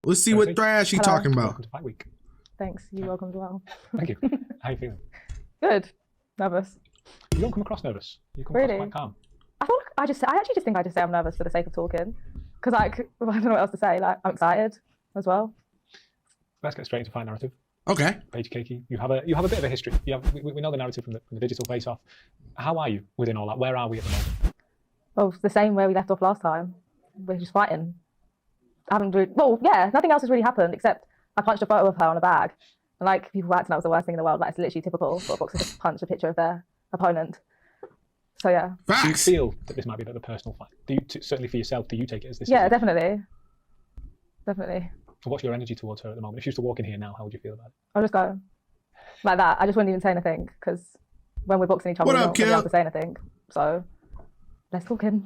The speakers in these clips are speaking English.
Let's see what Thresh he talking about. Welcome to Fight Week. Thanks. You're welcome as well. Thank you. How are you feeling? Good. Nervous. You don't come across nervous. You come Really? across quite calm. I actually just think I just say I'm nervous for the sake of talking, because like I don't know what else to say. Like I'm excited as well. Let's get straight into fight narrative. Okay. Paigey Cakey, you have a bit of a history. We know the narrative from the digital face-off. How are you within all that? Where are we at the moment? Well, it's the same where we left off last time. We're just fighting. Nothing else has really happened except I punched a photo of her on a bag, and like people were acting that was the worst thing in the world. Like it's literally typical for a boxer to punch a picture of their opponent. So yeah. Facts. Do you feel that this might be a bit of a personal fight? Do you certainly for yourself? Do you take it as this? Yeah, definitely. Definitely. What's your energy towards her at the moment? If you used to walk in here now, how would you feel about it? I'll just go like that. I just wouldn't even say anything because when we're boxing each other, we don't really have to say anything. So let's talk in.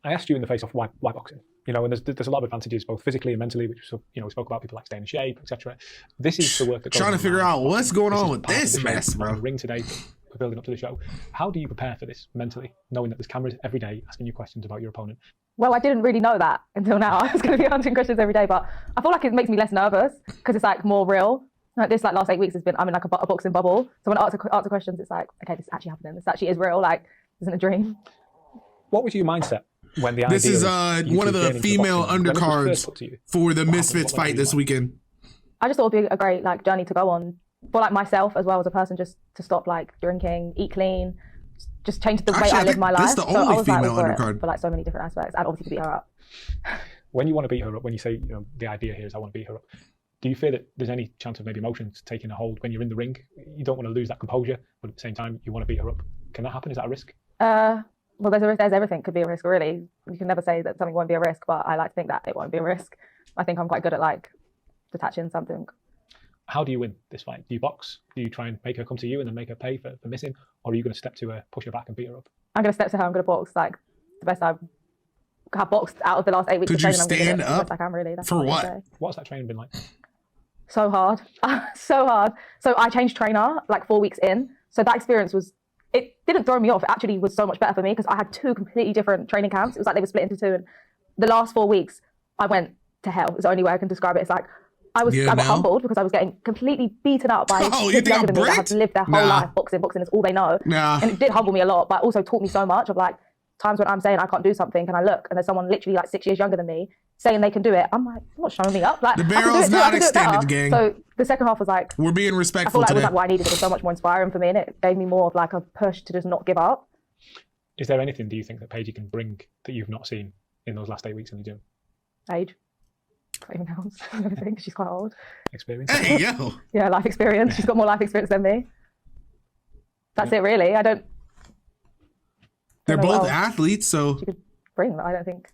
I asked you in the face-off why boxing. You know, and there's a lot of advantages both physically and mentally, which we spoke about people like staying in shape, etc. This is the work that goes trying to figure out what's going on with this this mess, bro. The ring today, we're building up to the show. How do you prepare for this mentally, knowing that there's cameras every day asking you questions about your opponent? Well, I didn't really know that until now. I was going to be answering questions every day, but I feel like it makes me less nervous because it's like more real. Like this, like last 8 weeks has been, I'm in like a boxing bubble. So when I answer questions, it's like, okay, this is actually happening. This actually is real. Like, this isn't a dream. What was your mindset when the This is one of the female undercards for the Misfits fight this weekend. I just thought it'd be a great like journey to go on for like myself as well as a person, just to stop like drinking, eat clean, just change the way I live my life. This is the only female undercard for like so many different aspects, and obviously to beat her up. When you want to beat her up, when you say the idea here is I want to beat her up, do you fear that there's any chance of maybe emotions taking a hold when you're in the ring? You don't want to lose that composure, but at the same time you want to beat her up. Can that happen? Is that a risk? Well, there's everything could be a risk, really. You can never say that something won't be a risk, but I like to think that it won't be a risk. I think I'm quite good at like detaching something. How do you win this fight? Do you box? Do you try and make her come to you and then make her pay for missing? Or are you going to step to her, push her back and beat her up? I'm going to step to her, I'm going to box like the best I've boxed out of the last 8 weeks. Could you stand up? I can, really. For what? What's that training been like? So hard. So hard. So I changed trainer like 4 weeks in. So that experience it didn't throw me off. It actually was so much better for me because I had 2 completely different training camps. It was like they were split into 2. And the last 4 weeks, I went to hell. It's the only way I can describe it. It's like I got humbled because I was getting completely beaten up by kids younger than me that have lived their whole life boxing. Boxing is all they know. And it did humble me a lot, but also taught me so much of like times when I'm saying I can't do something and I look and there's someone literally like 6 years younger than me saying they can do it. I'm like, I'm not showing me up. Like, the barrel's not extended, gang. So the second half was like, we're being respectful I feel like today. it was like what I needed. It was so much more inspiring for me, and it gave me more of like a push to just not give up. Is there anything, do you think, that Paigey can bring that you've not seen in those last 8 weeks in the gym? Age. 20 pounds. I think she's quite old. Experience? Hey, yo. Yeah, life experience. She's got more life experience than me. That's it, really. They're both athletes, so she could bring that. I don't think.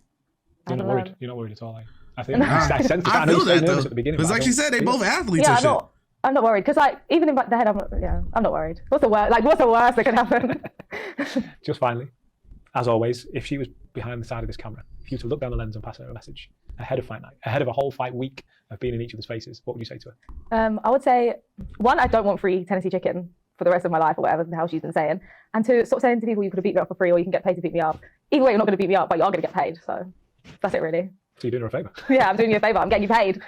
You're not worried. You're not worried at all. I think I sense that. I feel that though. At the beginning, because like she said, they both athletes. Yeah, I'm not worried because like even in the head, I'm not worried. What's the worst? Like what's the worst that could happen? Just finally, as always, if she was behind the side of this camera, if you were to look down the lens and pass her a message ahead of fight night, ahead of a whole fight week of being in each other's faces, what would you say to her? I would say, 1, I don't want free Tennessee chicken for the rest of my life or whatever the hell she's been saying. And 2, stop saying to people you could have beat me up for free or you can get paid to beat me up. Either way, you're not going to beat me up, but you are going to get paid. So that's it, really. So you're doing her a favour. Yeah, I'm doing you a favour. I'm getting you paid.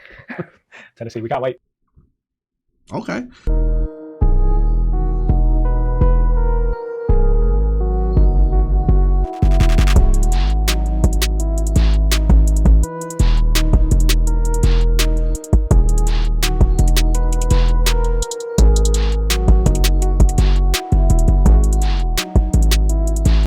Tennessee, we can't wait. Okay.